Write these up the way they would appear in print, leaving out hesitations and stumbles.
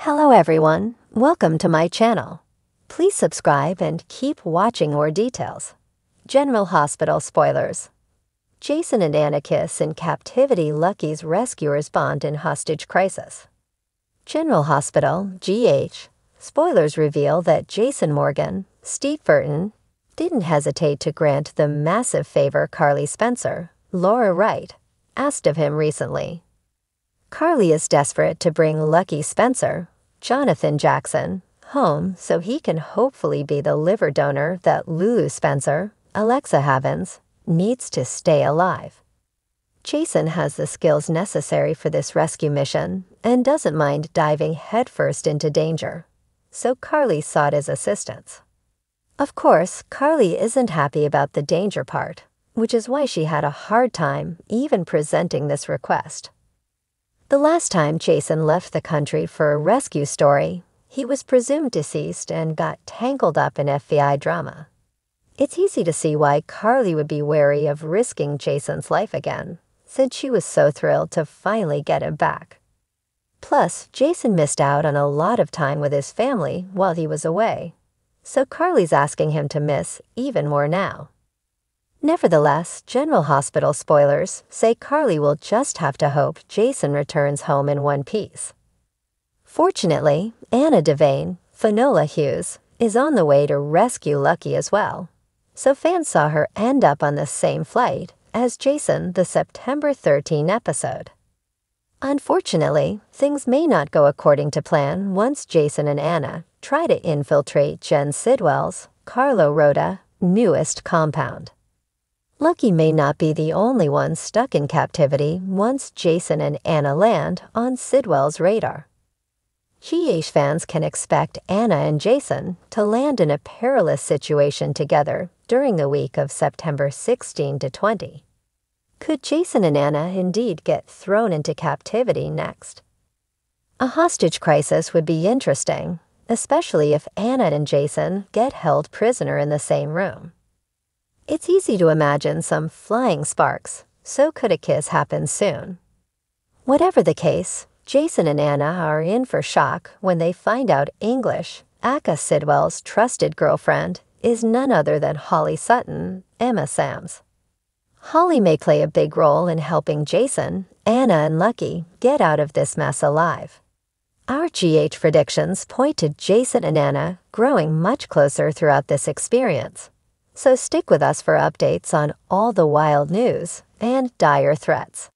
Hello everyone, welcome to my channel. Please subscribe and keep watching more details. General Hospital spoilers. Jason and Anna kiss in Captivity. Lucky's rescuers bond in hostage crisis. General Hospital, GH. Spoilers reveal that Jason Morgan, Steve Burton, didn't hesitate to grant the massive favor Carly Spencer, Laura Wright, asked of him recently. Carly is desperate to bring Lucky Spencer, Jonathan Jackson, home so he can hopefully be the liver donor that Lulu Spencer, Alexa Havens, needs to stay alive. Jason has the skills necessary for this rescue mission and doesn't mind diving headfirst into danger, so Carly sought his assistance. Of course, Carly isn't happy about the danger part, which is why she had a hard time even presenting this request. The last time Jason left the country for a rescue story, he was presumed deceased and got tangled up in FBI drama. It's easy to see why Carly would be wary of risking Jason's life again, since she was so thrilled to finally get him back. Plus, Jason missed out on a lot of time with his family while he was away, so Carly's asking him to miss even more now. Nevertheless, General Hospital spoilers say Carly will just have to hope Jason returns home in one piece. Fortunately, Anna Devane, Finola Hughes, is on the way to rescue Lucky as well, so fans saw her end up on the same flight as Jason the September 13 episode. Unfortunately, things may not go according to plan once Jason and Anna try to infiltrate Jen Sidwell's, Carlo Rhoda, newest compound. Lucky may not be the only one stuck in captivity once Jason and Anna land on Sidwell's radar. GH fans can expect Anna and Jason to land in a perilous situation together during the week of September 16 to 20. Could Jason and Anna indeed get thrown into captivity next? A hostage crisis would be interesting, especially if Anna and Jason get held prisoner in the same room. It's easy to imagine some flying sparks, so could a kiss happen soon? Whatever the case, Jason and Anna are in for shock when they find out English, Aka Sidwell's trusted girlfriend, is none other than Holly Sutton, Emma Sams. Holly may play a big role in helping Jason, Anna, and Lucky get out of this mess alive. Our GH predictions point to Jason and Anna growing much closer throughout this experience. So stick with us for updates on all the wild news and dire threats.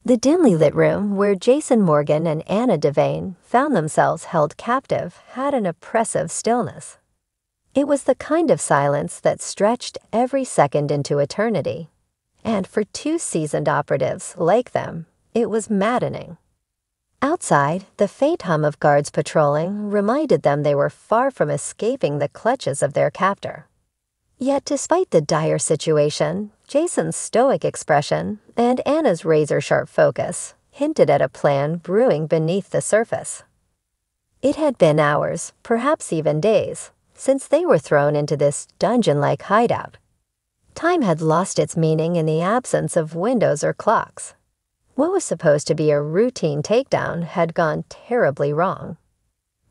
The dimly lit room where Jason Morgan and Anna Devane found themselves held captive had an oppressive stillness. It was the kind of silence that stretched every second into eternity. And for two seasoned operatives like them, it was maddening. Outside, the faint hum of guards patrolling reminded them they were far from escaping the clutches of their captor. Yet despite the dire situation, Jason's stoic expression and Anna's razor-sharp focus hinted at a plan brewing beneath the surface. It had been hours, perhaps even days, since they were thrown into this dungeon-like hideout. Time had lost its meaning in the absence of windows or clocks. What was supposed to be a routine takedown had gone terribly wrong.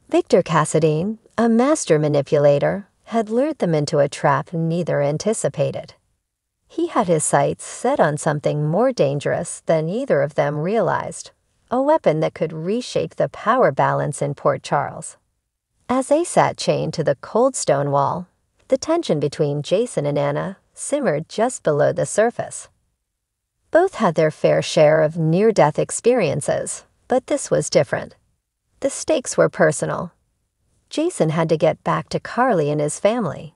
Victor Cassadine, a master manipulator, had lured them into a trap neither anticipated. He had his sights set on something more dangerous than either of them realized, a weapon that could reshape the power balance in Port Charles. As they sat chained to the cold stone wall, the tension between Jason and Anna simmered just below the surface. Both had their fair share of near-death experiences, but this was different. The stakes were personal. Jason had to get back to Carly and his family.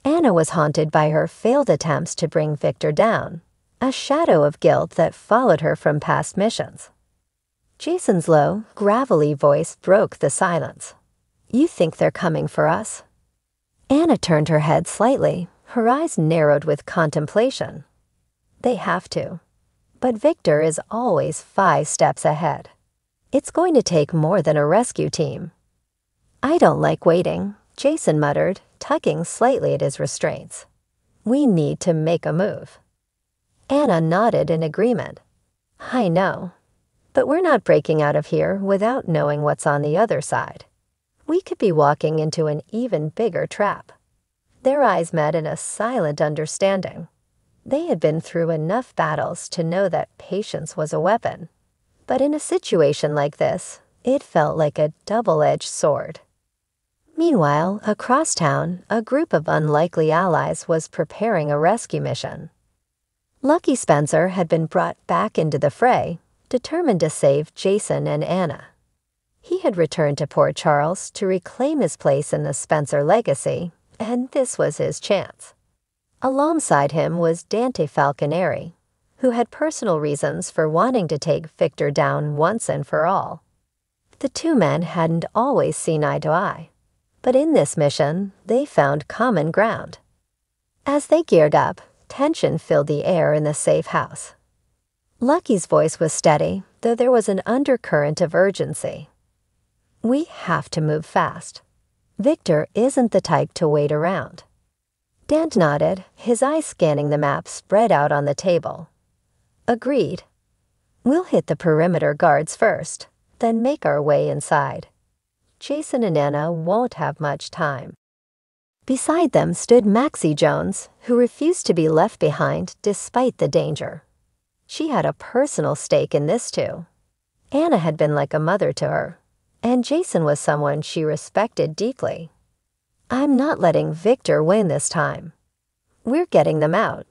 Anna was haunted by her failed attempts to bring Victor down, a shadow of guilt that followed her from past missions. Jason's low, gravelly voice broke the silence. "You think they're coming for us?" Anna turned her head slightly, her eyes narrowed with contemplation. "They have to. But Victor is always 5 steps ahead. It's going to take more than a rescue team." "I don't like waiting," Jason muttered, tugging slightly at his restraints. "We need to make a move." Anna nodded in agreement. "I know. But we're not breaking out of here without knowing what's on the other side. We could be walking into an even bigger trap. Their eyes met in a silent understanding. They had been through enough battles to know that patience was a weapon. But in a situation like this, it felt like a double-edged sword. Meanwhile, across town, a group of unlikely allies was preparing a rescue mission. Lucky Spencer had been brought back into the fray, determined to save Jason and Anna. He had returned to Port Charles to reclaim his place in the Spencer legacy, and this was his chance. Alongside him was Dante Falconeri, who had personal reasons for wanting to take Victor down once and for all. The two men hadn't always seen eye to eye, but in this mission, they found common ground. As they geared up, tension filled the air in the safe house. Lucky's voice was steady, though there was an undercurrent of urgency. We have to move fast. Victor isn't the type to wait around. Dant nodded, his eyes scanning the map spread out on the table. Agreed. We'll hit the perimeter guards first, then make our way inside. Jason and Anna won't have much time. Beside them stood Maxie Jones, who refused to be left behind despite the danger. She had a personal stake in this too. Anna had been like a mother to her, and Jason was someone she respected deeply. I'm not letting Victor win this time. We're getting them out,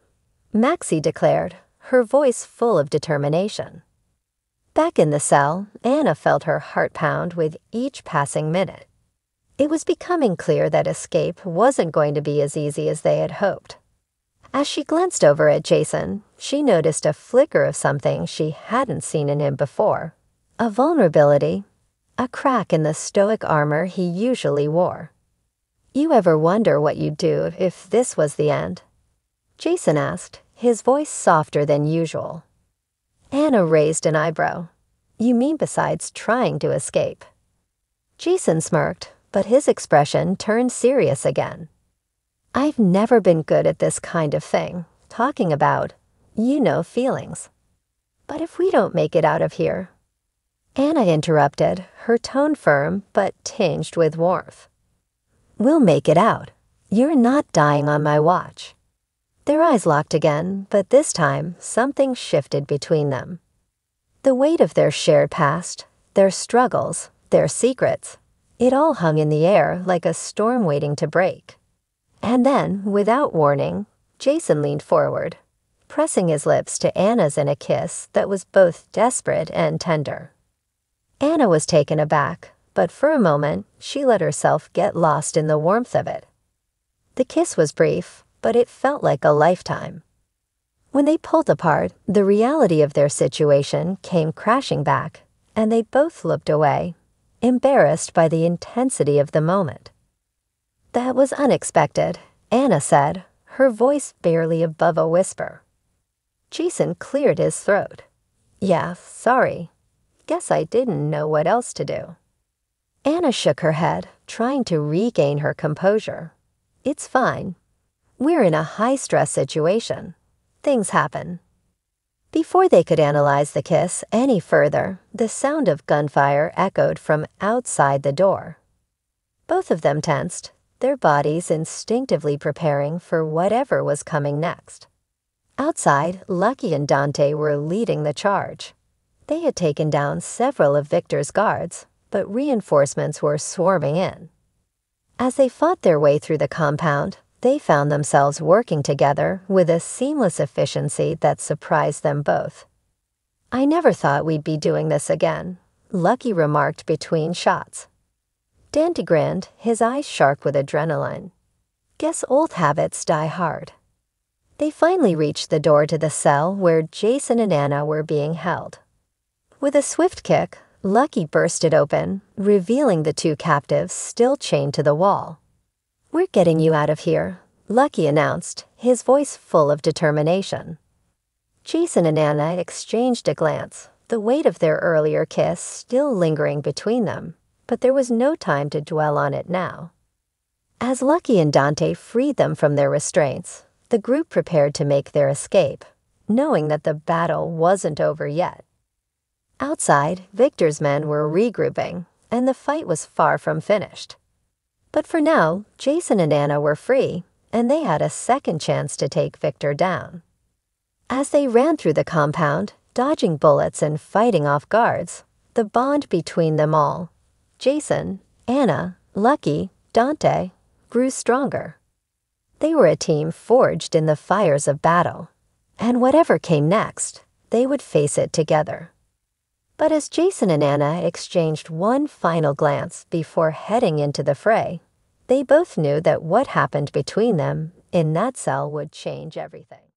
Maxie declared, her voice full of determination. Back in the cell, Anna felt her heart pound with each passing minute. It was becoming clear that escape wasn't going to be as easy as they had hoped. As she glanced over at Jason, she noticed a flicker of something she hadn't seen in him before. A vulnerability, a crack in the stoic armor he usually wore. You ever wonder what you'd do if this was the end? Jason asked, his voice softer than usual. Anna raised an eyebrow. You mean besides trying to escape? Jason smirked, but his expression turned serious again. I've never been good at this kind of thing, talking about, feelings. But if we don't make it out of here... Anna interrupted, her tone firm but tinged with warmth. We'll make it out. You're not dying on my watch. Their eyes locked again, but this time something shifted between them. The weight of their shared past, their struggles, their secrets, it all hung in the air like a storm waiting to break. And then, without warning, Jason leaned forward, pressing his lips to Anna's in a kiss that was both desperate and tender. Anna was taken aback, but for a moment, she let herself get lost in the warmth of it. The kiss was brief, but it felt like a lifetime. When they pulled apart, the reality of their situation came crashing back, and they both looked away, embarrassed by the intensity of the moment. That was unexpected, Anna said, her voice barely above a whisper. Jason cleared his throat. Yeah, sorry. Guess I didn't know what else to do. Anna shook her head, trying to regain her composure. It's fine. We're in a high-stress situation. Things happen. Before they could analyze the kiss any further, the sound of gunfire echoed from outside the door. Both of them tensed, their bodies instinctively preparing for whatever was coming next. Outside, Lucky and Dante were leading the charge. They had taken down several of Victor's guards, but reinforcements were swarming in. As they fought their way through the compound, they found themselves working together with a seamless efficiency that surprised them both. I never thought we'd be doing this again, Lucky remarked between shots. Dante grinned, his eyes sharp with adrenaline. Guess old habits die hard. They finally reached the door to the cell where Jason and Anna were being held. With a swift kick, Lucky burst it open, revealing the two captives still chained to the wall. We're getting you out of here, Lucky announced, his voice full of determination. Jason and Anna exchanged a glance, the weight of their earlier kiss still lingering between them, but there was no time to dwell on it now. As Lucky and Dante freed them from their restraints, the group prepared to make their escape, knowing that the battle wasn't over yet. Outside, Victor's men were regrouping, and the fight was far from finished. But for now, Jason and Anna were free, and they had a second chance to take Victor down. As they ran through the compound, dodging bullets and fighting off guards, the bond between them all, Jason, Anna, Lucky, Dante, grew stronger. They were a team forged in the fires of battle, and whatever came next, they would face it together. But as Jason and Anna exchanged one final glance before heading into the fray, they both knew that what happened between them in that cell would change everything.